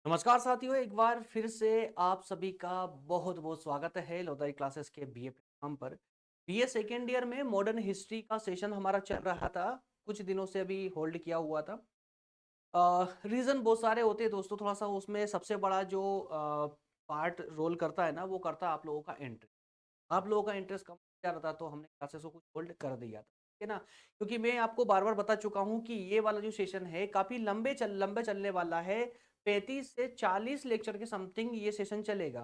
नमस्कार साथियों, एक बार फिर से आप सभी का बहुत बहुत स्वागत है लोधाई क्लासेस के बीए प्लेटफॉर्म पर। बीए सेकेंड ईयर में मॉडर्न हिस्ट्री का सेशन हमारा चल रहा था। कुछ दिनों से अभी होल्ड किया हुआ था। रीज़न बहुत सारे होते हैं दोस्तों। थोड़ा सा उसमें सबसे बड़ा जो पार्ट रोल करता है ना, वो करता है आप लोगों का इंटरेस्ट। आप लोगों का इंटरेस्ट कम जा रहा था तो हमने क्लासेस को कुछ होल्ड कर दिया था, ठीक है ना। क्योंकि मैं आपको बार बार बता चुका हूँ कि ये वाला जो सेशन है काफ़ी लंबे चलने वाला है। 35 से 40 लेक्चर के समथिंग ये सेशन चलेगा।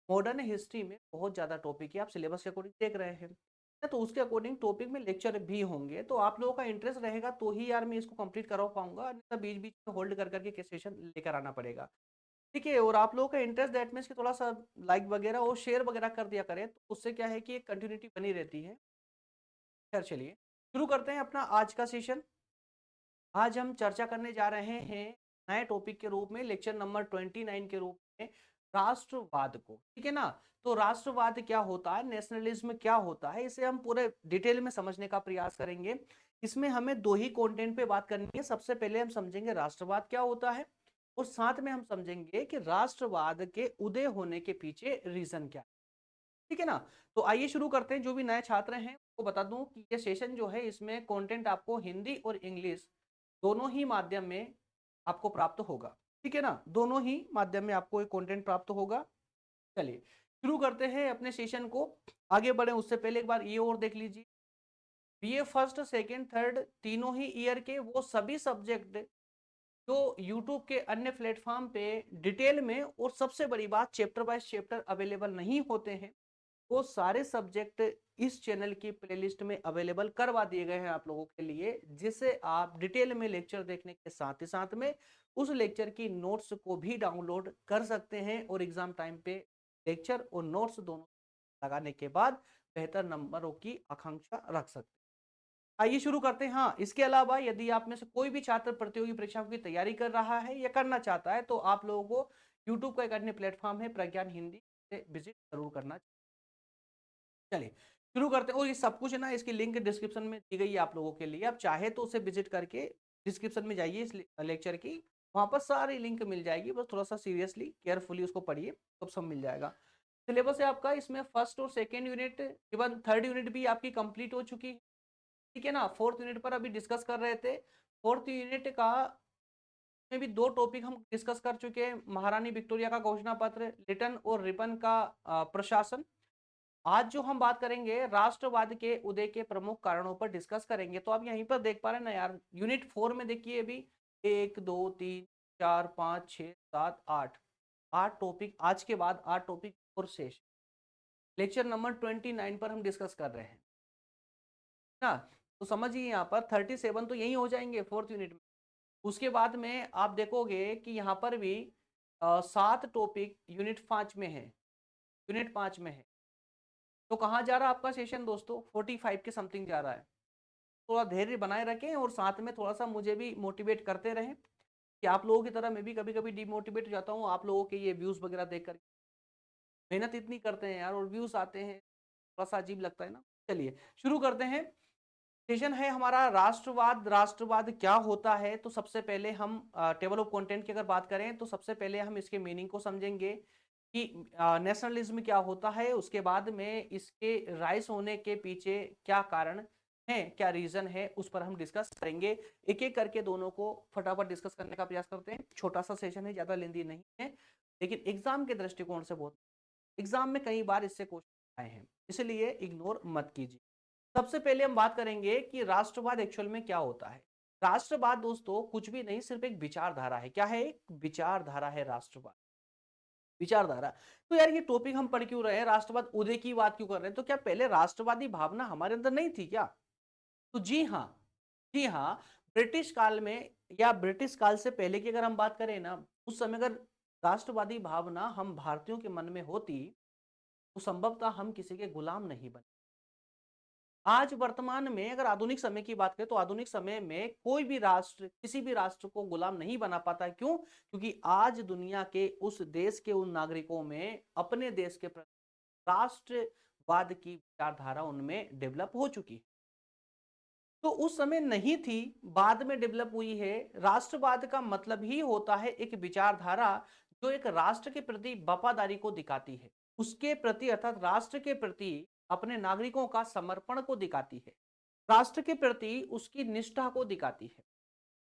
मॉडर्न हिस्ट्री में बहुत ज़्यादा टॉपिक है, आप सिलेबस के अकॉर्डिंग देख रहे हैं ना, तो उसके अकॉर्डिंग टॉपिक में लेक्चर भी होंगे। तो आप लोगों का इंटरेस्ट रहेगा तो ही यार मैं इसको कंप्लीट करवा पाऊंगा, नहीं तो बीच बीच में होल्ड कर करके सेशन लेकर आना पड़ेगा। ठीक है, और आप लोगों का इंटरेस्ट दैट मीन्स कि थोड़ा सा लाइक वगैरह और शेयर वगैरह कर दिया करें, तो उससे क्या है कि एक कंटिन्यूटी बनी रहती है। खैर चलिए, शुरू करते हैं अपना आज का सेशन। आज हम चर्चा करने जा रहे हैं नए टॉपिक के रूप में, लेक्चर नंबर 29 के रूप में, राष्ट्रवाद को। ठीक है ना। तो राष्ट्रवाद क्या होता है, नेशनलिज्म क्या होता है, इसे हम पूरे डिटेल में समझने का प्रयास करेंगे। इसमें हमें दो ही कंटेंट पे बात करनी है। सबसे पहले हम समझेंगे राष्ट्रवाद क्या होता है, और साथ में हम समझेंगे कि राष्ट्रवाद के उदय होने के पीछे रीजन क्या है। ठीक है ना। तो आइए शुरू करते हैं। जो भी नए छात्र हैं वो बता दूं कि ये सेशन जो है, इसमें कंटेंट आपको हिंदी और इंग्लिश दोनों ही माध्यम में आपको प्राप्त होगा। ठीक है ना, दोनों ही माध्यम में आपको एक कंटेंट प्राप्त होगा। चलिए शुरू करते हैं अपने सेशन को। आगे बढ़े उससे पहले एक बार ये और देख लीजिए, बीए फर्स्ट सेकंड थर्ड तीनों ही ईयर के वो सभी सब्जेक्ट जो यूट्यूब के अन्य प्लेटफॉर्म पे डिटेल में, और सबसे बड़ी बात चैप्टर बाय चैप्टर अवेलेबल नहीं होते हैं, वो सारे सब्जेक्ट इस चैनल की प्लेलिस्ट में अवेलेबल करवा दिए गए हैं आप लोगों के लिए, जिससे आप डिटेल में लेक्चर देखने के साथ ही साथ में उस लेक्चर की नोट्स को भी डाउनलोड कर सकते हैं, और एग्जाम टाइम पे लेक्चर और नोट्स दोनों लगाने के बाद बेहतर नंबरों की आकांक्षा रख सकते हैं। आइए शुरू करते हैं। हाँ, इसके अलावा यदि आप में से कोई भी छात्र प्रतियोगी परीक्षाओं की तैयारी कर रहा है या करना चाहता है, तो आप लोगों को यूट्यूब का एक अन्य प्लेटफॉर्म है प्रज्ञान हिंदी, से विजिट जरूर करना। चलिए शुरू करते हैं। और ये सब कुछ है ना, इसकी लिंक डिस्क्रिप्शन में दी गई है आप लोगों के लिए। आप चाहे तो उसे विजिट करके डिस्क्रिप्शन में जाइए इस लेक्चर की, वहां पर सारी लिंक मिल जाएगी। बस थोड़ा सा सीरियसली केयरफुली उसको पढ़िए तो सब मिल जाएगा। सिलेबस है आपका, इसमें फर्स्ट और second unit, even third unit भी आपकी कंप्लीट हो चुकी है। ठीक है ना। फोर्थ यूनिट पर अभी डिस्कस कर रहे थे। फोर्थ यूनिट का में भी दो टॉपिक हम डिस्कस कर चुके हैं, महारानी विक्टोरिया का घोषणा पत्र, लिटन और रिपन का प्रशासन। आज जो हम बात करेंगे राष्ट्रवाद के उदय के प्रमुख कारणों पर डिस्कस करेंगे। तो आप यहीं पर देख पा रहे हैं ना यार, यूनिट 4 में देखिए अभी 1 2 3 4 5 6 7 8 8 टॉपिक, आज के बाद 8 टॉपिक और शेष। लेक्चर नंबर 29 पर हम डिस्कस कर रहे हैं ना। तो समझिए यहाँ पर 37 तो यही हो जाएंगे फोर्थ यूनिट में। उसके बाद में आप देखोगे कि यहाँ पर भी 7 टॉपिक यूनिट 5 में है। यूनिट 5 में है। तो कहाँ जा रहा है आपका सेशन दोस्तों, 45 के समथिंग जा रहा है। थोड़ा धैर्य बनाए रखें और साथ में थोड़ा सा मुझे भी मोटिवेट करते रहें, कि आप लोगों की तरह मैं भी कभी कभी डिमोटिवेट हो जाता हूँ आप लोगों के ये व्यूज वगैरह देख कर। मेहनत इतनी करते हैं यार और व्यूज आते हैं, थोड़ा सा अजीब लगता है ना। चलिए शुरू करते हैं। सेशन है हमारा राष्ट्रवाद। राष्ट्रवाद क्या होता है, तो सबसे पहले हम टेबल ऑफ कंटेंट की अगर बात करें तो सबसे पहले हम इसके मीनिंग को समझेंगे कि नेशनलिज्म क्या होता है। उसके बाद में इसके राइज होने के पीछे क्या कारण है, क्या रीजन है, उस पर हम डिस्कस करेंगे। एक एक करके दोनों को फटाफट डिस्कस करने का प्रयास करते हैं। छोटा सा सेशन है, ज्यादा लेंदी नहीं है, लेकिन एग्जाम के दृष्टिकोण से बहुत, एग्जाम में कई बार इससे क्वेश्चन आए हैं, इसलिए इग्नोर मत कीजिए। सबसे पहले हम बात करेंगे कि राष्ट्रवाद एक्चुअल में क्या होता है। राष्ट्रवाद दोस्तों कुछ भी नहीं, सिर्फ एक विचारधारा है। क्या है, एक विचारधारा है राष्ट्रवाद, विचारधारा। तो यार ये टॉपिक हम पढ़ क्यों रहे हैं, राष्ट्रवाद उदय की बात क्यों कर रहे हैं, तो क्या पहले राष्ट्रवादी भावना हमारे अंदर नहीं थी क्या। तो जी हाँ, जी हाँ। ब्रिटिश काल में या ब्रिटिश काल से पहले की अगर हम बात करें ना, उस समय अगर राष्ट्रवादी भावना हम भारतीयों के मन में होती, तो संभवतः हम किसी के गुलाम नहीं बने। आज वर्तमान में अगर आधुनिक समय की बात करें, तो आधुनिक समय में कोई भी राष्ट्र किसी भी राष्ट्र को गुलाम नहीं बना पाता है। क्यों, क्योंकि आज दुनिया के उस देश के उन नागरिकों में अपने देश के प्रति राष्ट्रवाद की विचारधारा उनमें डेवलप हो चुकी है। तो उस समय नहीं थी, बाद में डेवलप हुई है। राष्ट्रवाद का मतलब ही होता है एक विचारधारा जो एक राष्ट्र के प्रति वफादारी को दिखाती है, उसके प्रति अर्थात राष्ट्र के प्रति अपने नागरिकों का समर्पण को दिखाती है, राष्ट्र के प्रति उसकी निष्ठा को दिखाती है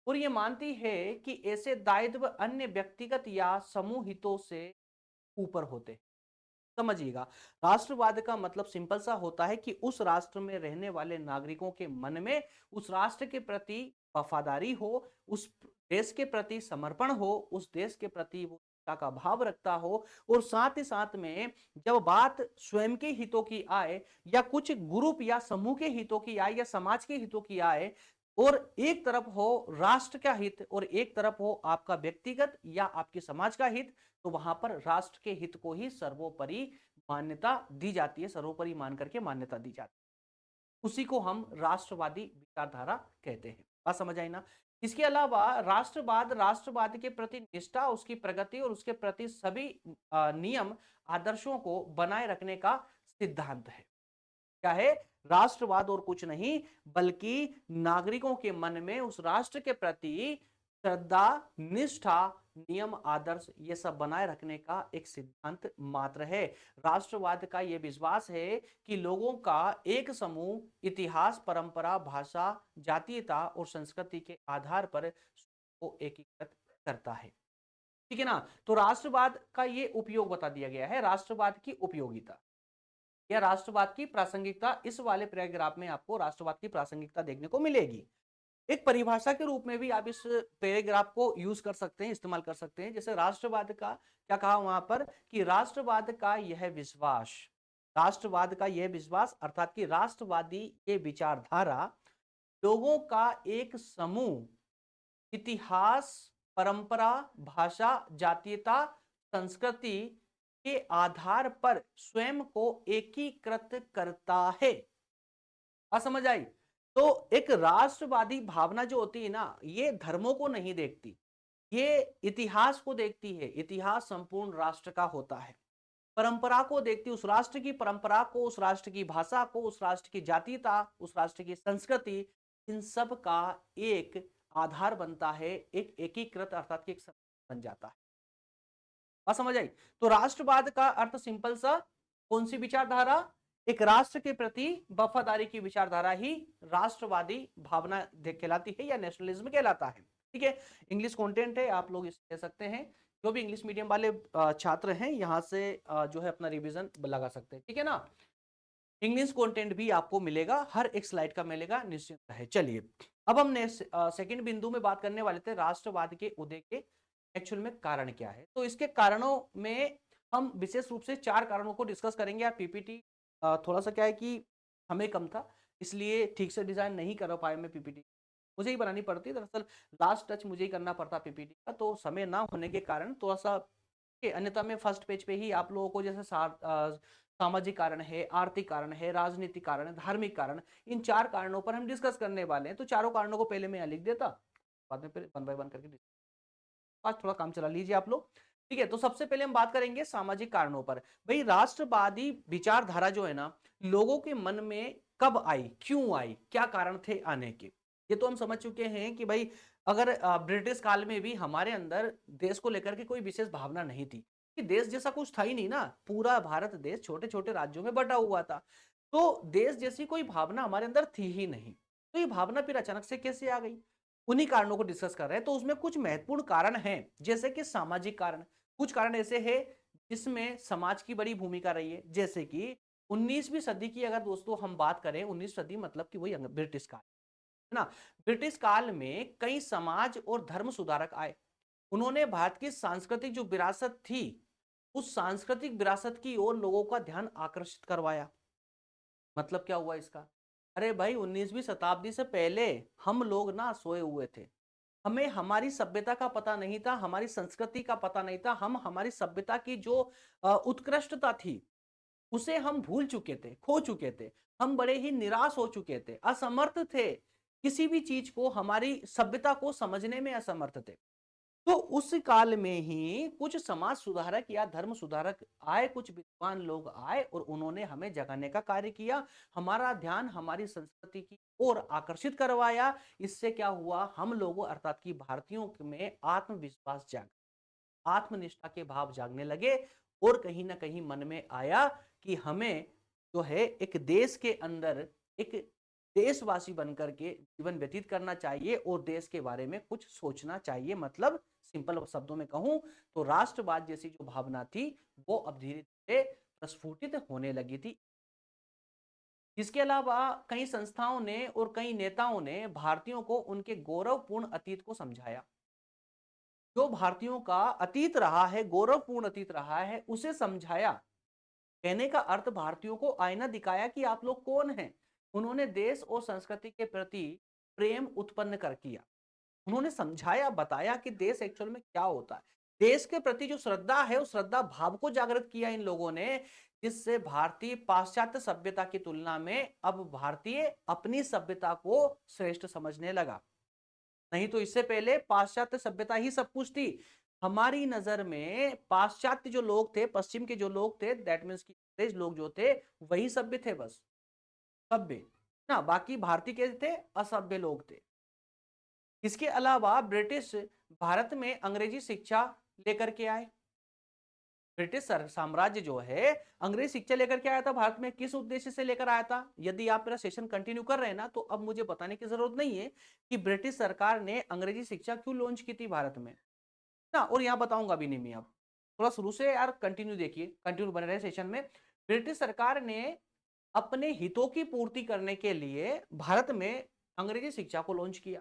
और ये मानती है कि ऐसे दायित्व अन्य व्यक्तिगत या समूह हितों से ऊपर होते हैं। समझिएगा, राष्ट्रवाद का मतलब सिंपल सा होता है कि उस राष्ट्र में रहने वाले नागरिकों के मन में उस राष्ट्र के प्रति वफादारी हो, उस देश के प्रति समर्पण हो, उस देश के प्रति वो एकता का भाव रखता हो और साथ ही साथ में जब बात स्वयं के हितों की आए या कुछ ग्रुप या समूह के हितों की आए या समाज के हितों की आए और एक तरफ हो राष्ट्र का हित और एक तरफ हो आपका व्यक्तिगत या आपके समाज का हित, तो वहां पर राष्ट्र के हित को ही सर्वोपरि मान्यता दी जाती है, सर्वोपरि मान करके मान्यता दी जाती है। उसी को हम राष्ट्रवादी विचारधारा कहते हैं। बात समझ आई ना? इसके अलावा राष्ट्रवाद राष्ट्रवाद के प्रति निष्ठा, उसकी प्रगति और उसके प्रति सभी नियम आदर्शों को बनाए रखने का सिद्धांत है। क्या है? राष्ट्रवाद और कुछ नहीं बल्कि नागरिकों के मन में उस राष्ट्र के प्रति श्रद्धा, निष्ठा, नियम, आदर्श ये सब बनाए रखने का एक सिद्धांत मात्र है। राष्ट्रवाद का यह विश्वास है कि लोगों का एक समूह इतिहास, परंपरा, भाषा, जातीयता और संस्कृति के आधार पर को एकीकृत करता है। ठीक है ना? तो राष्ट्रवाद का ये उपयोग बता दिया गया है, राष्ट्रवाद की उपयोगिता या राष्ट्रवाद की प्रासंगिकता। इस वाले पैराग्राफ में आपको राष्ट्रवाद की प्रासंगिकता देखने को मिलेगी। एक परिभाषा के रूप में भी आप इस पैराग्राफ को यूज कर सकते हैं, इस्तेमाल कर सकते हैं। जैसे राष्ट्रवाद का क्या कहा वहां पर कि राष्ट्रवाद का यह विश्वास, राष्ट्रवाद का यह विश्वास अर्थात कि राष्ट्रवादी ये विचारधारा लोगों का एक समूह इतिहास, परंपरा, भाषा, जातीयता, संस्कृति के आधार पर स्वयं को एकीकृत करता है। समझ आई? तो एक राष्ट्रवादी भावना जो होती है ना, ये धर्मों को नहीं देखती, ये इतिहास को देखती है। इतिहास संपूर्ण राष्ट्र का होता है। परंपरा को देखती, उस राष्ट्र की परंपरा को, उस राष्ट्र की भाषा को, उस राष्ट्र की जातीयता, उस राष्ट्र की संस्कृति, इन सब का एक आधार बनता है, एक एकीकृत अर्थात कि एक बन जाता है। बात समझ आई? तो राष्ट्रवाद का अर्थ सिंपल सा, कौन सी विचारधारा? एक राष्ट्र के प्रति वफादारी की विचारधारा ही राष्ट्रवादी भावना कहलाती है या नेशनलिज्म कहलाता है। ठीक है, इंग्लिश कंटेंट है, आप लोग इसे कह सकते हैं। जो भी इंग्लिश मीडियम वाले छात्र हैं यहां से जो है अपना रिवीजन लगा सकते हैं। ठीक है ना? इंग्लिश कंटेंट भी आपको मिलेगा, हर एक स्लाइड का मिलेगा, निश्चित है। चलिए, अब हम सेकंड बिंदु में बात करने वाले थे राष्ट्रवाद के उदय के एक्चुअल में कारण क्या है। तो इसके कारणों में हम विशेष रूप से 4 कारणों को डिस्कस करेंगे। यार पीपीटी थोड़ा सा क्या है कि हमें कम था, इसलिए ठीक से डिजाइन नहीं कर पाए मैं पीपीटी, मुझे ही बनानी पड़ती। दरअसल लास्ट टच मुझे ही करना पड़ता पीपीटी का, तो समय ना होने के कारण थोड़ा सा अन्यथा में फर्स्ट पेज पे ही आप लोगों को जैसे सामाजिक कारण है, आर्थिक कारण है, राजनीतिक कारण है, धार्मिक कारण, इन 4 कारणों पर हम डिस्कस करने वाले हैं। तो चारों कारणों को पहले मैं यहाँ लिख देता, बाद में फिर वन बाय वन करके आज थोड़ा काम चला लीजिए आप लोग। ठीक है, तो सबसे पहले हम बात करेंगे सामाजिक कारणों पर। भाई राष्ट्रवादी विचारधारा जो है ना, लोगों के मन में कब आई, क्यों आई, क्या कारण थे आने के, ये तो हम समझ चुके हैं कि भाई अगर ब्रिटिश काल में भी हमारे अंदर देश को लेकर के कोई विशेष भावना नहीं थी कि देश जैसा कुछ था ही नहीं ना, पूरा भारत देश छोटे छोटे राज्यों में बटा हुआ था, तो देश जैसी कोई भावना हमारे अंदर थी ही नहीं। तो ये भावना फिर अचानक से कैसे आ गई, उन्हीं कारणों को डिस्कस कर रहे हैं। तो उसमें कुछ महत्वपूर्ण कारण हैं, जैसे कि सामाजिक कारण। कुछ कारण ऐसे हैं जिसमें समाज की बड़ी भूमिका रही है, जैसे कि 19वीं सदी की अगर दोस्तों हम बात करें, 19वीं सदी मतलब कि वही ब्रिटिश काल है ना। ब्रिटिश काल में कई समाज और धर्म सुधारक आए, उन्होंने भारत की सांस्कृतिक जो विरासत थी, उस सांस्कृतिक विरासत की ओर लोगों का ध्यान आकर्षित करवाया। मतलब क्या हुआ इसका? अरे भाई 19वीं शताब्दी से पहले हम लोग ना सोए हुए थे, हमें हमारी सभ्यता का पता नहीं था, हमारी संस्कृति का पता नहीं था, हम हमारी सभ्यता की जो उत्कृष्टता थी उसे हम भूल चुके थे, खो चुके थे। हम बड़े ही निराश हो चुके थे, असमर्थ थे, किसी भी चीज को, हमारी सभ्यता को समझने में असमर्थ थे। तो उस काल में ही कुछ समाज सुधारक या धर्म सुधारक आए, कुछ विद्वान लोग आए और उन्होंने हमें जगाने का कार्य किया, हमारा ध्यान हमारी संस्कृति की ओर आकर्षित करवाया। इससे क्या हुआ, हम लोगों अर्थात कि भारतीयों में आत्मविश्वास जागा। आत्मनिष्ठा के भाव जागने लगे और कहीं ना कहीं मन में आया कि हमें जो है एक देश के अंदर एक देशवासी बनकर के जीवन व्यतीत करना चाहिए और देश के बारे में कुछ सोचना चाहिए। मतलब सिंपल शब्दों में कहूं तो राष्ट्रवाद जैसी जो भावना थी वो अब धीरे धीरे प्रस्फुटित होने लगी थी। इसके अलावा कई संस्थाओं ने और कई नेताओं ने भारतीयों को उनके गौरवपूर्ण अतीत को समझाया। जो भारतीयों का अतीत रहा है, गौरवपूर्ण अतीत रहा है, उसे समझाया। कहने का अर्थ भारतीयों को आईना दिखाया कि आप लोग कौन हैं। उन्होंने देश और संस्कृति के प्रति प्रेम उत्पन्न कर किया। उन्होंने समझाया, बताया कि देश एक्चुअल में क्या होता है। देश के प्रति जो श्रद्धा है उस श्रद्धा भाव को जागृत किया इन लोगों ने, जिससे भारतीय पाश्चात्य सभ्यता की तुलना में अब भारतीय अपनी सभ्यता को श्रेष्ठ समझने लगा। नहीं तो इससे पहले पाश्चात्य सभ्यता ही सब कुछ थी। हमारी नजर में पाश्चात्य जो लोग थे, पश्चिम के जो लोग थे, दैट मीन्स की अंग्रेज लोग जो थे वही सभ्य थे, बस सभ्य ना, बाकी भारतीय के थे असभ्य लोग थे। इसके अलावा ब्रिटिश भारत में अंग्रेजी शिक्षा लेकर के आए। ब्रिटिश साम्राज्य जो है अंग्रेजी शिक्षा लेकर के आया था भारत में। किस उद्देश्य से लेकर आया था? यदि आप मेरा सेशन कंटिन्यू कर रहे हैं ना तो अब मुझे बताने की जरूरत नहीं है कि ब्रिटिश सरकार ने अंग्रेजी शिक्षा क्यों लॉन्च की थी भारत में ना, और यहां बताऊंगा भी नहीं मैं। अब थोड़ा शुरू से यार कंटिन्यू देखिए, कंटिन्यू बने रहे सेशन में। ब्रिटिश सरकार ने अपने हितों की पूर्ति करने के लिए भारत में अंग्रेजी शिक्षा को लॉन्च किया,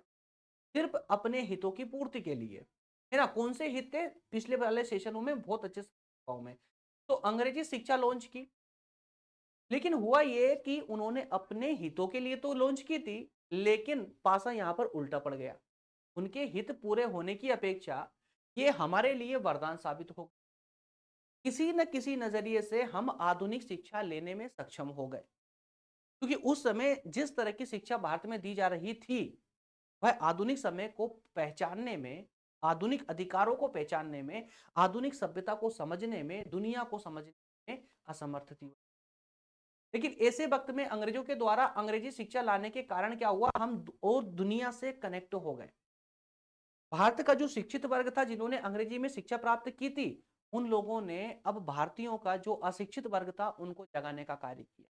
सिर्फ अपने हितों की पूर्ति के लिए, है ना। कौन से हित थे? पिछले वाले सेशनों में बहुत अच्छे से में तो अंग्रेजी शिक्षा लॉन्च की। लेकिन हुआ ये कि उन्होंने अपने हितों के लिए तो लॉन्च की थी, लेकिन पासा यहां पर उल्टा पड़ गया। उनके हित पूरे होने की अपेक्षा ये हमारे लिए वरदान साबित हो, किसी न किसी नजरिए से हम आधुनिक शिक्षा लेने में सक्षम हो गए। क्योंकि उस समय जिस तरह की शिक्षा भारत में दी जा रही थी वह आधुनिक समय को पहचानने में, आधुनिक अधिकारों को पहचानने में, आधुनिक सभ्यता को समझने में, दुनिया को समझने में असमर्थ थी। लेकिन ऐसे वक्त में अंग्रेजों के द्वारा अंग्रेजी शिक्षा लाने के कारण क्या हुआ? हम और दुनिया से कनेक्ट हो गए। भारत का जो शिक्षित वर्ग था जिन्होंने अंग्रेजी में शिक्षा प्राप्त की थी, उन लोगों ने अब भारतीयों का जो अशिक्षित वर्ग था उनको जगाने का कार्य किया।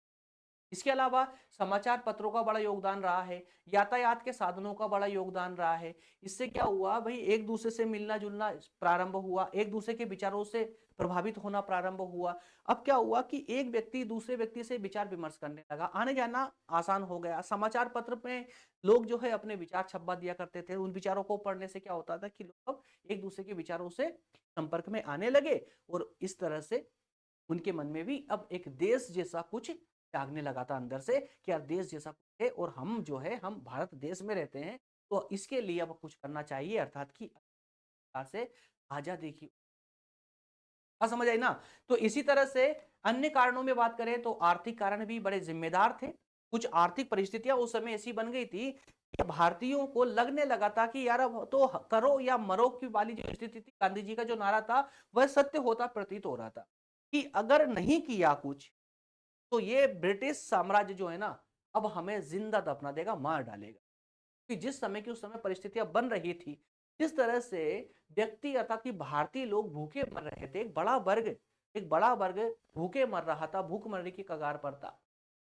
इसके अलावा समाचार पत्रों का बड़ा योगदान रहा है, यातायात के साधनों का बड़ा योगदान रहा है। इससे क्या हुआ भाई? एक दूसरे से मिलना जुलना प्रारंभ हुआ, एक दूसरे के विचारों से प्रभावित होना प्रारंभ हुआ। अब क्या हुआ कि एक व्यक्ति दूसरे व्यक्ति से विचार विमर्श करने लगा, आने जाना आसान हो गया। समाचार पत्र में लोग जो है अपने विचार छपवा दिया करते थे। उन विचारों को पढ़ने से क्या होता था कि लोग एक दूसरे के विचारों से संपर्क में आने लगे और इस तरह से उनके मन में भी अब एक देश जैसा कुछ जागने लगा था अंदर से कि यार देश जैसा कुछ है और हम जो है हम भारत देश में रहते हैं, तो इसके लिए अब कुछ करना चाहिए, अर्थात कि से आजादी की। समझ आई ना। तो इसी तरह से अन्य कारणों में बात करें तो आर्थिक कारण भी बड़े जिम्मेदार थे। कुछ आर्थिक परिस्थितियां उस समय ऐसी बन गई थी कि भारतीयों को लगने लगा था कि यार अब तो करो या मरो की वाली जो स्थिति थी, गांधी जी का जो नारा था वह सत्य होता प्रतीत हो रहा था कि अगर नहीं किया कुछ तो ये ब्रिटिश साम्राज्य जो है ना अब हमें जिंदा दफना देगा, मार डालेगा। कि जिस समय की उस समय परिस्थितियां बन रही थी, जिस तरह से व्यक्ति अर्थात कि भारतीय लोग भूखे मर रहे थे, एक बड़ा वर्ग भूखे मर रहा था, भूखमरी की कगार पर था।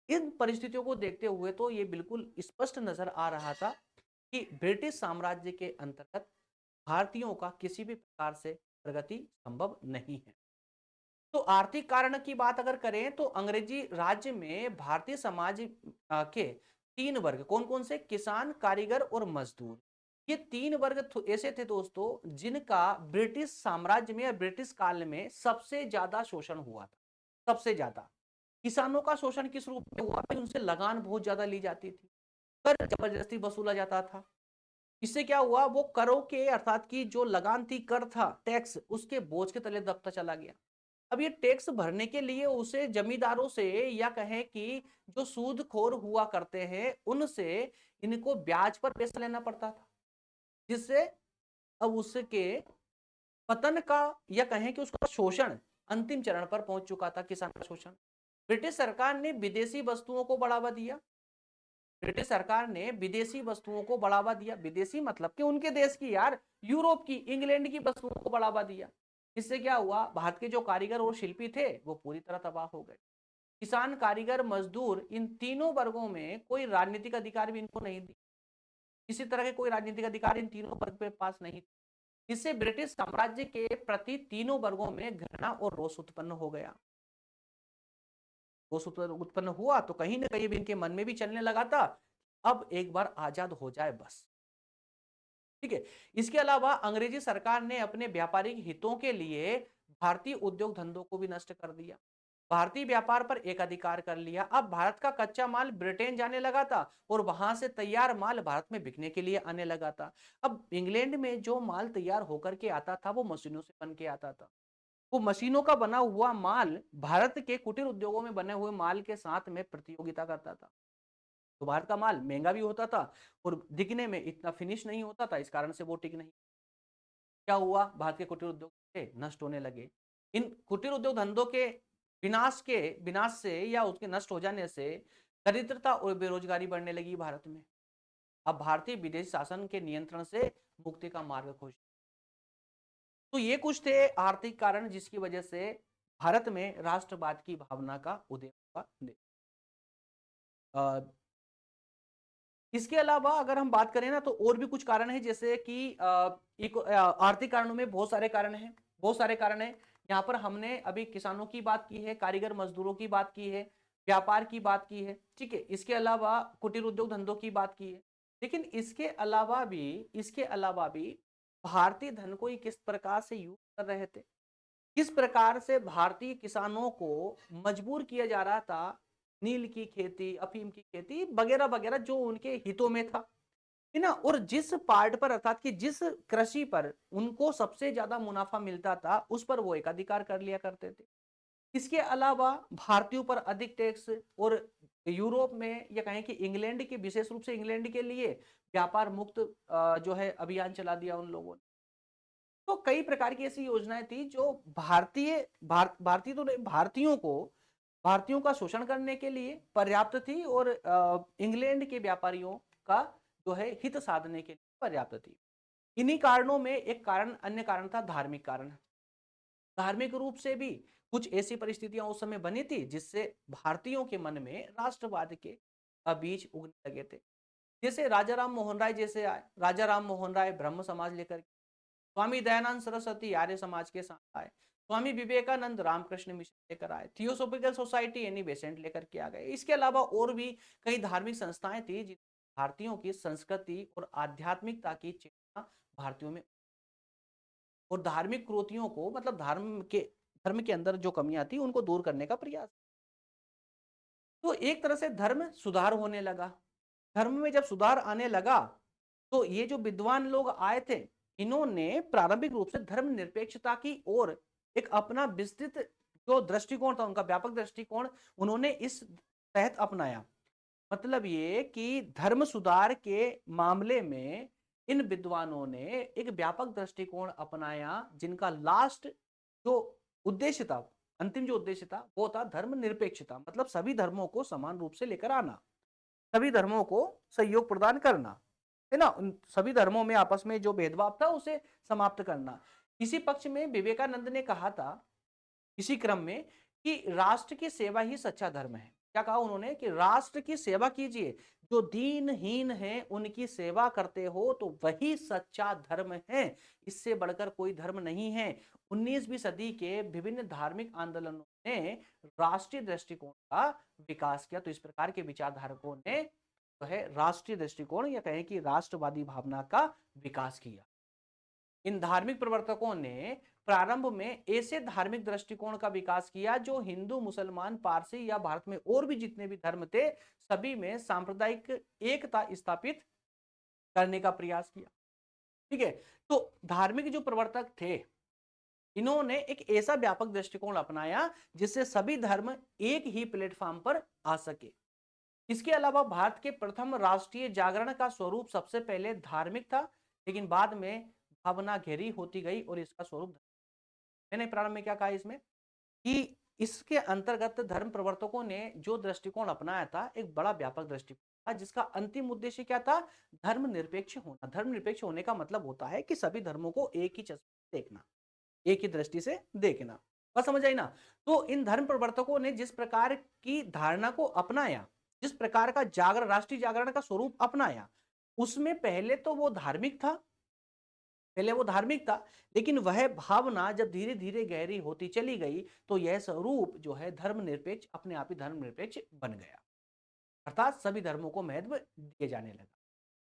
इन परिस्थितियों को देखते हुए तो ये बिल्कुल स्पष्ट नजर आ रहा था कि ब्रिटिश साम्राज्य के अंतर्गत भारतीयों का किसी भी प्रकार से प्रगति संभव नहीं है। तो आर्थिक कारण की बात अगर करें तो अंग्रेजी राज्य में भारतीय समाज के तीन वर्ग कौन कौन से? किसान, कारीगर और मजदूर। ये तीन वर्ग ऐसे थे दोस्तों जिनका ब्रिटिश साम्राज्य में या ब्रिटिश काल में सबसे ज्यादा शोषण हुआ था। सबसे ज्यादा किसानों का शोषण किस रूप में हुआ? उनसे लगान बहुत ज्यादा ली जाती थी, कर जबरदस्ती वसूला जाता था। इससे क्या हुआ? वो करों के अर्थात की जो लगान थी, कर था, टैक्स, उसके बोझ के तले दबता चला गया। अब ये टैक्स भरने के लिए उसे जमींदारों से या कहें कि जो सूदखोर हुआ करते हैं उनसे इनको ब्याज पर पैसा लेना पड़ता था, जिससे अब उसके पतन का या कहें कि उसका शोषण अंतिम चरण पर पहुंच चुका था, किसान का शोषण। ब्रिटिश सरकार ने विदेशी वस्तुओं को बढ़ावा दिया। ब्रिटिश सरकार ने विदेशी वस्तुओं को बढ़ावा दिया। विदेशी मतलब कि उनके देश की यार, यूरोप की, इंग्लैंड की वस्तुओं को बढ़ावा दिया। इससे क्या हुआ, भारत के जो कारीगर और शिल्पी थे वो पूरी तरह तबाह हो गए। किसान, कारीगर, मजदूर, इन तीनों वर्गों में कोई राजनीतिक अधिकार भी इनको नहीं दी। किसी तरह के कोई राजनीतिक अधिकार इन तीनों वर्ग के पास नहीं थे। इससे ब्रिटिश साम्राज्य के प्रति तीनों वर्गों में घृणा और रोष उत्पन्न हो गया। रोष उत्पन्न हुआ तो कहीं ना कहीं भी इनके मन में भी चलने लगा था, अब एक बार आजाद हो जाए बस। ठीक है। इसके अलावा अंग्रेजी सरकार ने अपने व्यापारिक हितों के लिए भारतीय उद्योग धंधों को भी नष्ट कर दिया, भारतीय व्यापार पर एक अधिकार कर लिया। अब भारत का कच्चा माल ब्रिटेन जाने लगा था और वहां से तैयार माल भारत में बिकने के लिए आने लगा था। अब इंग्लैंड में जो माल तैयार होकर के आता था वो मशीनों से बन के आता था। वो मशीनों का बना हुआ माल भारत के कुटीर उद्योगों में बने हुए माल के साथ में प्रतियोगिता करता था। तो भारत का माल महंगा भी होता था और दिखने में इतना फिनिश नहीं होता था, इस कारण से वो टिक नहीं। क्या हुआ, भारत के कुटीर उद्योग नष्ट होने लगे। इन कुटीर उद्योग धंधों के विनाश से या उसके नष्ट हो जाने से दरिद्रता और बेरोजगारी बढ़ने लगी भारत में। अब भारतीय विदेशी शासन के नियंत्रण से मुक्ति का मार्ग खोज। तो ये कुछ थे आर्थिक कारण जिसकी वजह से भारत में राष्ट्रवाद की भावना का उदय हुआ। इसके अलावा अगर हम बात करें ना तो और भी कुछ कारण है, जैसे कि आर्थिक कारणों में बहुत सारे कारण हैं, बहुत सारे कारण हैं। यहाँ पर हमने अभी किसानों की बात की है, कारीगर मजदूरों की बात की है, व्यापार की बात की है, ठीक है। इसके अलावा कुटीर उद्योग धंधों की बात की है। लेकिन इसके अलावा भी भारतीय धन को ये किस प्रकार से यूज कर रहे थे, किस प्रकार से भारतीय किसानों को मजबूर किया जा रहा था नील की खेती, अफीम की खेती वगैरह वगैरह जो उनके हितों में था, है ना। और जिस पार्ट पर अर्थात कि जिस कृषि पर उनको सबसे ज्यादा मुनाफा मिलता था उस पर वो एकाधिकार कर लिया करते थे। इसके अलावा भारतीयों पर अधिक टैक्स और यूरोप में या कहें कि इंग्लैंड के, विशेष रूप से इंग्लैंड के लिए व्यापार मुक्त जो है अभियान चला दिया उन लोगों ने। तो कई प्रकार की ऐसी योजनाएं थी जो भारतीय तो नहीं, भारतीयों का शोषण करने के लिए पर्याप्त थी और इंग्लैंड के व्यापारियों का जो है हित साधने के लिए पर्याप्त थी। इन्हीं कारणों में एक कारण, अन्य कारण था धार्मिक कारण। धार्मिक रूप से भी कुछ ऐसी परिस्थितियां उस समय बनी थी जिससे भारतीयों के मन में राष्ट्रवाद के बीज उगने लगे थे। जैसे राजा राम मोहन राय जैसे आए, राजा राम मोहन राय ब्रह्म समाज लेकर, स्वामी दयानंद सरस्वती आर्य समाज के साथ आए, स्वामी विवेकानंद रामकृष्ण मिशन लेकर आए, थियोसॉफिकल सोसाइटी एनी बेसेंट लेकर के आ गए। इसके अलावा और भी कई धार्मिक संस्थाएं थी जिन भारतीयों की संस्कृति और आध्यात्मिकता की चेतना भारतीयों में और धार्मिक क्रोतियों को, मतलब धर्म के अंदर जो कमियां थी उनको दूर करने का प्रयास। तो एक तरह से धर्म सुधार होने लगा। धर्म में जब सुधार आने लगा तो ये जो विद्वान लोग आए थे इन्होंने प्रारंभिक रूप से धर्म निरपेक्षता की और एक अपना विस्तृत जो दृष्टिकोण था, उनका व्यापक दृष्टिकोण उन्होंने इस तहत अपनाया। मतलब ये कि धर्म सुधार के मामले में इन विद्वानों ने एक व्यापक दृष्टिकोण अपनाया जिनका लास्ट जो उद्देश्य था, अंतिम जो उद्देश्य था वो था धर्म निरपेक्षता, मतलब सभी धर्मों को समान रूप से लेकर आना, सभी धर्मों को सहयोग प्रदान करना, है ना। उन सभी धर्मों में आपस में जो भेदभाव था उसे समाप्त करना। इसी पक्ष में विवेकानंद ने कहा था इसी क्रम में कि राष्ट्र की सेवा ही सच्चा धर्म है। क्या कहा उन्होंने कि राष्ट्र की सेवा कीजिए, जो दीनहीन है उनकी सेवा करते हो तो वही सच्चा धर्म है, इससे बढ़कर कोई धर्म नहीं है। 19वीं सदी के विभिन्न धार्मिक आंदोलनों ने राष्ट्रीय दृष्टिकोण का विकास किया। तो इस प्रकार के विचारधारकों ने जो है राष्ट्रीय दृष्टिकोण या कहें कि राष्ट्रवादी भावना का विकास किया। इन धार्मिक प्रवर्तकों ने प्रारंभ में ऐसे धार्मिक दृष्टिकोण का विकास किया जो हिंदू, मुसलमान, पारसी या भारत में और भी जितने भी धर्म थे सभी में सांप्रदायिक एकता स्थापित करने का प्रयास किया। ठीक है। तो धार्मिक जो प्रवर्तक थे इन्होंने एक ऐसा व्यापक दृष्टिकोण अपनाया जिससे सभी धर्म एक ही प्लेटफॉर्म पर आ सके। इसके अलावा भारत के प्रथम राष्ट्रीय जागरण का स्वरूप सबसे पहले धार्मिक था, लेकिन बाद में भावना गहरी होती गई और इसका स्वरूप, मैंने प्रारंभ में क्या कहा इसमें कि इसके अंतर्गत धर्म प्रवर्तकों ने जो दृष्टिकोण अपनाया था एक बड़ा व्यापक दृष्टिकोण था जिसका अंतिम उद्देश्य क्या था, धर्म निरपेक्ष होना। धर्म निरपेक्ष होने का मतलब होता है कि सभी धर्मों को एक ही चश्मे से देखना, एक ही दृष्टि से देखना। बस समझ आई ना? तो इन धर्म प्रवर्तकों ने जिस प्रकार की धारणा को अपनाया, जिस प्रकार का राष्ट्रीय जागरण का स्वरूप अपनाया, उसमें पहले वो धार्मिक था, लेकिन वह भावना जब धीरे-धीरे गहरी होती चली गई, तो यह स्वरूप जो है धर्मनिरपेक्ष अपने आप ही धर्मनिरपेक्ष बन गया। अर्थात सभी धर्मों को महत्व दिए जाने लगा।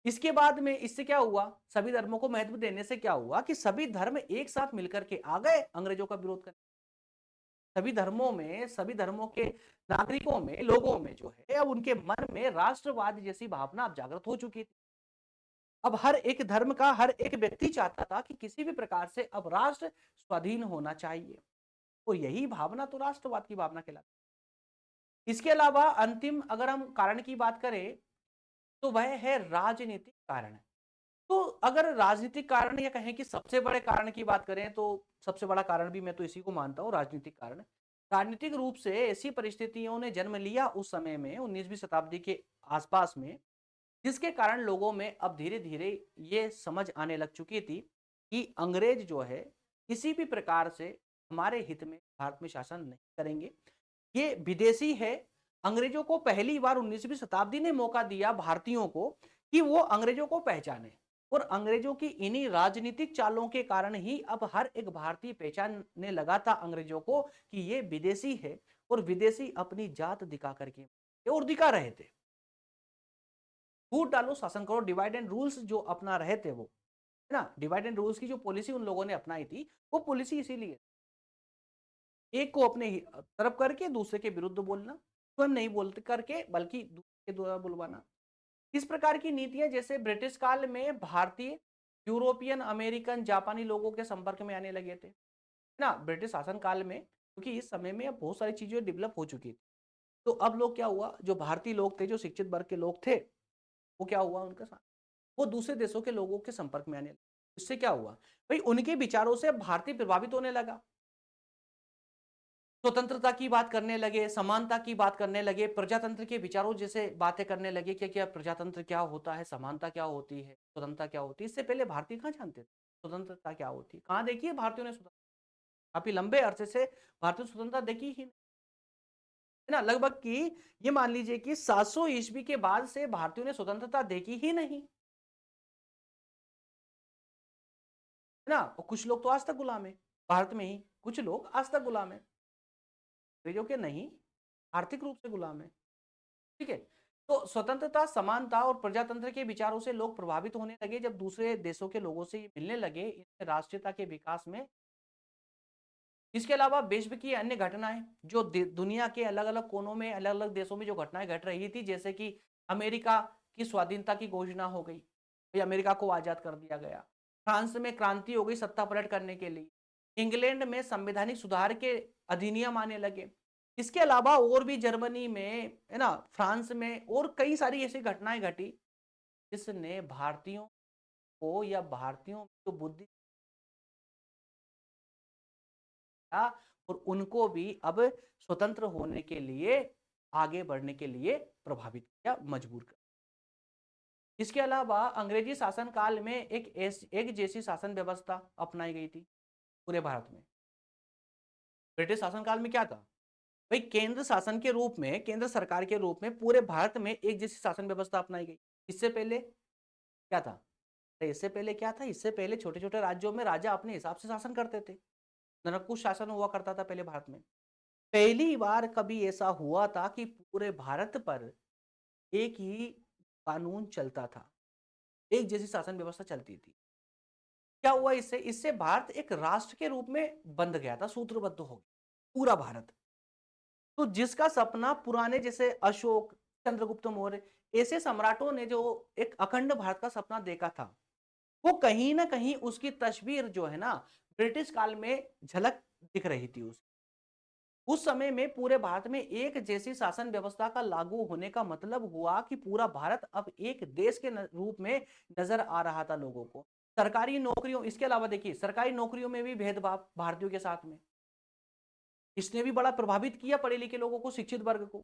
इसके बाद में इससे क्या हुआ? सभी धर्मों को महत्व देने से क्या हुआ कि सभी धर्म एक साथ मिलकर के आ गए अंग्रेजों का विरोध करने। सभी धर्मों के नागरिकों में, लोगों में जो है अब उनके मन में राष्ट्रवाद जैसी भावना अब जागृत हो चुकी थी। अब हर एक धर्म का हर एक व्यक्ति चाहता था कि किसी भी प्रकार से अब राष्ट्र स्वाधीन होना चाहिए, और यही भावना तो राष्ट्रवाद की भावना कहलाती है। इसके अलावा अंतिम अगर हम कारण की बात करें, तो वह है राजनीतिक कारण। तो अगर राजनीतिक कारण या कहें कि सबसे बड़े कारण की बात करें, तो सबसे बड़ा कारण भी मैं तो इसी को मानता हूं, राजनीतिक कारण। राजनीतिक रूप से ऐसी परिस्थितियों ने जन्म लिया उस समय में 19वीं शताब्दी के आसपास में, जिसके कारण लोगों में अब धीरे-धीरे ये समझ आने लग चुकी थी कि अंग्रेज जो है किसी भी प्रकार से हमारे हित में भारत में शासन नहीं करेंगे। ये विदेशी है। अंग्रेजों को पहली बार 19वीं शताब्दी ने मौका दिया भारतीयों को कि वो अंग्रेजों को पहचाने, और अंग्रेजों की इन्हीं राजनीतिक चालों के कारण ही अब हर एक भारतीय पहचानने लगा था अंग्रेजों को कि ये विदेशी है, और विदेशी अपनी जात दिखा करके और दिखा रहे थे। फूट डालो शासन करो, डिवाइड एंड रूल्स जो अपना रहे थे वो, है ना, डिवाइड एंड रूल्स की जो पॉलिसी उन लोगों ने अपनाई थी, वो पॉलिसी इसीलिए एक को अपने तरफ करके दूसरे के विरुद्ध बोलना, स्वयं नहीं बोलते करके बल्कि दूसरे के द्वारा बुलवाना। इस प्रकार की नीतियां जैसे ब्रिटिश काल में भारतीय, यूरोपियन, अमेरिकन, जापानी लोगों के संपर्क में आने लगे थे, है ना, ब्रिटिश शासन काल में, क्योंकि इस समय में अब बहुत सारी चीजें डेवलप हो चुकी थी। तो अब लोग क्या हुआ, जो भारतीय लोग थे, जो शिक्षित वर्ग के लोग थे, वो क्या हुआ उनका साथ, वो दूसरे देशों के लोगों के संपर्क में आने लगे। इससे क्या हुआ भाई, उनके विचारों से भारतीय प्रभावित होने लगा, स्वतंत्रता की बात करने लगे, समानता की बात करने लगे, प्रजातंत्र के विचारों जैसे बातें करने लगे कि क्या प्रजातंत्र क्या होता है, समानता क्या होती है, स्वतंत्रता क्या होती है। इससे पहले भारतीय कहाँ जानते थे स्वतंत्रता क्या होती है? कहाँ देखी है भारतीयों ने स्वतंत्रता? काफी लंबे अरसे से भारतीय स्वतंत्रता देखी ही नहीं, है ना। लगभग की ये मान लीजिए कि 700 ईस्वी के बाद से भारतीयों ने स्वतंत्रता देखी ही नहीं, है ना। और कुछ लोग तो आज तक गुलाम है भारत में ही, कुछ लोग आज तक गुलाम है, अंग्रेजों के नहीं, आर्थिक रूप से गुलाम है। ठीक है। तो स्वतंत्रता, समानता और प्रजातंत्र के विचारों से लोग प्रभावित होने लगे जब दूसरे देशों के लोगों से मिलने लगे, इनमें राष्ट्रीयता के विकास में। इसके अलावा विश्व की अन्य घटनाएं जो दुनिया के अलग अलग कोनों में, अलग अलग देशों में जो घटनाएं घट रही थी, जैसे कि अमेरिका की स्वाधीनता की घोषणा हो गई, भाई अमेरिका को आजाद कर दिया गया। फ्रांस में क्रांति हो गई सत्ता पलट करने के लिए। इंग्लैंड में संवैधानिक सुधार के अधिनियम आने लगे। इसके अलावा और भी जर्मनी में, है ना, फ्रांस में और कई सारी ऐसी घटनाएं घटी जिसने भारतीयों को या भारतीयों को बुद्धि दिया, और उनको भी अब स्वतंत्र होने के लिए, आगे बढ़ने के लिए प्रभावित किया, मजबूर कर। इसके अलावा अंग्रेजी शासन काल में एक जैसी शासन व्यवस्था अपनाई गई थी पूरे भारत में। ब्रिटिश शासन काल में क्या था भाई, केंद्र शासन के रूप में, केंद्र सरकार के रूप में पूरे भारत में एक जैसी शासन व्यवस्था अपनाई गई। इससे पहले क्या था? इससे पहले छोटे छोटे राज्यों में राजा अपने हिसाब से शासन करते थे, निरंकुश शासन हुआ करता था पहले भारत में। पहली बार कभी ऐसा हुआ था कि पूरे भारत पर एक ही कानून चलता था, एक जैसी शासन व्यवस्था चलती थी। क्या हुआ इससे? इससे भारत एक राष्ट्र के रूप में बंध गया था, सूत्रबद्ध हो गया पूरा भारत। तो जिसका सपना पुराने जैसे अशोक, चंद्रगुप्त मौर्य, ऐसे सम्राटों ने जो एक अखंड भारत का सपना देखा था, वो कहीं ना कहीं उसकी तस्वीर जो है ना, ब्रिटिश काल में झलक दिख रही थी। उस समय में पूरे भारत में एक जैसी शासन व्यवस्था का लागू होने का मतलब हुआ कि पूरा भारत अब एक देश के रूप में नजर आ रहा था लोगों को। सरकारी नौकरियों, इसके अलावा देखिए सरकारी नौकरियों में भी भेदभाव भारतीयों के साथ में, इसने भी बड़ा प्रभावित किया पढ़े लिखे लोगों को, शिक्षित वर्ग को।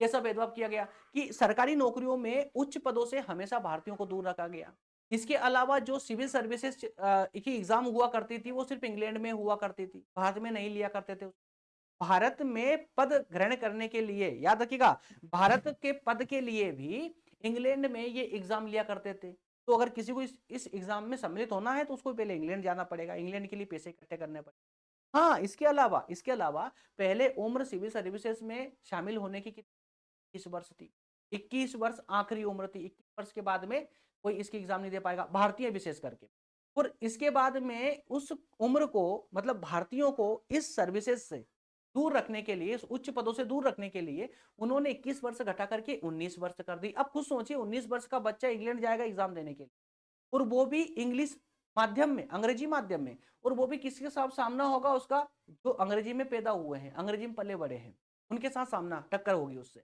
कैसा भेदभाव किया गया कि सरकारी नौकरियों में उच्च पदों से हमेशा भारतीयों को दूर रखा गया। इसके अलावा जो सिविल सर्विसेज की एग्जाम हुआ करती थी वो सिर्फ इंग्लैंड में हुआ करती थी, भारत में नहीं लिया करते थे। भारत में पद ग्रहण करने के लिए, याद रखिएगा, भारत के पद के लिए भी इंग्लैंड में ये एग्जाम लिया करते थे। तो अगर किसी को इस एग्जाम में सम्मिलित होना है तो उसको पहले इंग्लैंड जाना पड़ेगा, इंग्लैंड के लिए पैसे इकट्ठे करने पड़ेंगे। हाँ, इसके अलावा पहले उम्र सिविल सर्विसेज में शामिल होने की 21 वर्ष थी। 21 वर्ष आखिरी उम्र थी। 21 वर्ष के बाद में कोई इसकी एग्जाम नहीं दे पाएगा, भारतीय विशेष करके। और इसके बाद में उस उम्र को, मतलब भारतीयों को इस सर्विसेज से दूर रखने के लिए, उच्च पदों से दूर रखने के लिए उन्होंने 21 वर्ष घटा करके 19 वर्ष कर दी। अब खुद सोचिए, 19 वर्ष का बच्चा इंग्लैंड जाएगा एग्जाम देने के लिए, और वो भी इंग्लिश माध्यम में, अंग्रेजी माध्यम में, और वो भी किसके साथ सामना होगा उसका, जो अंग्रेजी में पैदा हुए हैं, अंग्रेजी में पले बड़े हैं, उनके साथ सामना, टक्कर होगी उससे।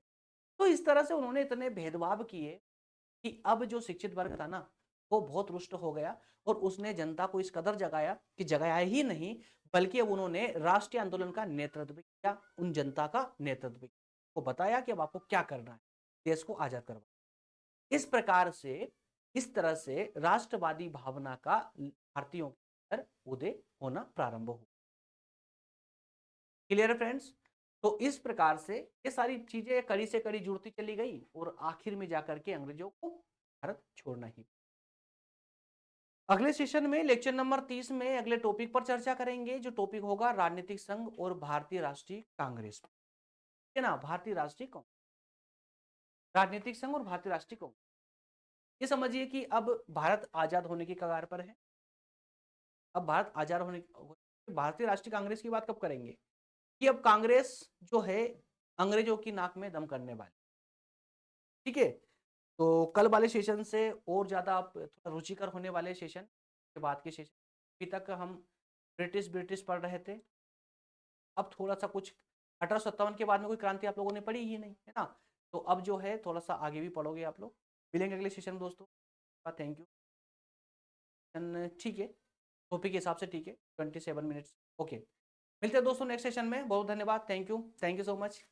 तो इस तरह से उन्होंने इतने भेदभाव किए कि अब जो शिक्षित वर्ग था ना, वो बहुत रुष्ट हो गया, और उसने जनता को इस कदर जगाया कि जगाया ही नहीं, बल्कि अब उन्होंने राष्ट्रीय आंदोलन का नेतृत्व किया, उन जनता का नेतृत्व किया, को बताया कि अब आपको क्या करना है, देश को आजाद करवा। इस प्रकार से, इस तरह से राष्ट्रवादी भावना का भारतीयों के अंदर उदय होना प्रारंभ हुआ। क्लियर है फ्रेंड्स? तो इस प्रकार से ये सारी चीजें कड़ी से कड़ी जुड़ती चली गई, और आखिर में जाकर के अंग्रेजों को भारत छोड़ना ही। अगले सेशन में, लेक्चर नंबर 30 में, अगले टॉपिक पर चर्चा करेंगे, जो टॉपिक होगा राजनीतिक संघ और भारतीय राष्ट्रीय कांग्रेस, है ना, भारतीय राष्ट्रीय कांग्रेस, राजनीतिक संघ और भारतीय राष्ट्रीय कांग्रेस। ये समझिए कि अब भारत आजाद होने की कगार पर है। अब भारत आजाद होने, भारतीय राष्ट्रीय कांग्रेस की बात कब करेंगे कि अब कांग्रेस जो है अंग्रेजों की नाक में दम करने वाली, ठीक है। तो कल वाले सेशन से और ज्यादा आप थोड़ा रुचिकर होने वाले सेशन के बाद के सेशन। अभी तक हम ब्रिटिश ब्रिटिश पढ़ रहे थे, अब थोड़ा सा कुछ 1857 के बाद में कोई क्रांति आप लोगों ने पढ़ी ही नहीं, है ना। तो अब जो है थोड़ा सा आगे भी पढ़ोगे आप लोग। मिलेंगे अगले सेशन दोस्तों, थैंक यू। ठीक है, टॉपिक के हिसाब से ठीक है, 27 मिनट्स, ओके। मिलते हैं दोस्तों नेक्स्ट सेशन में, बहुत धन्यवाद, थैंक यू सो मच।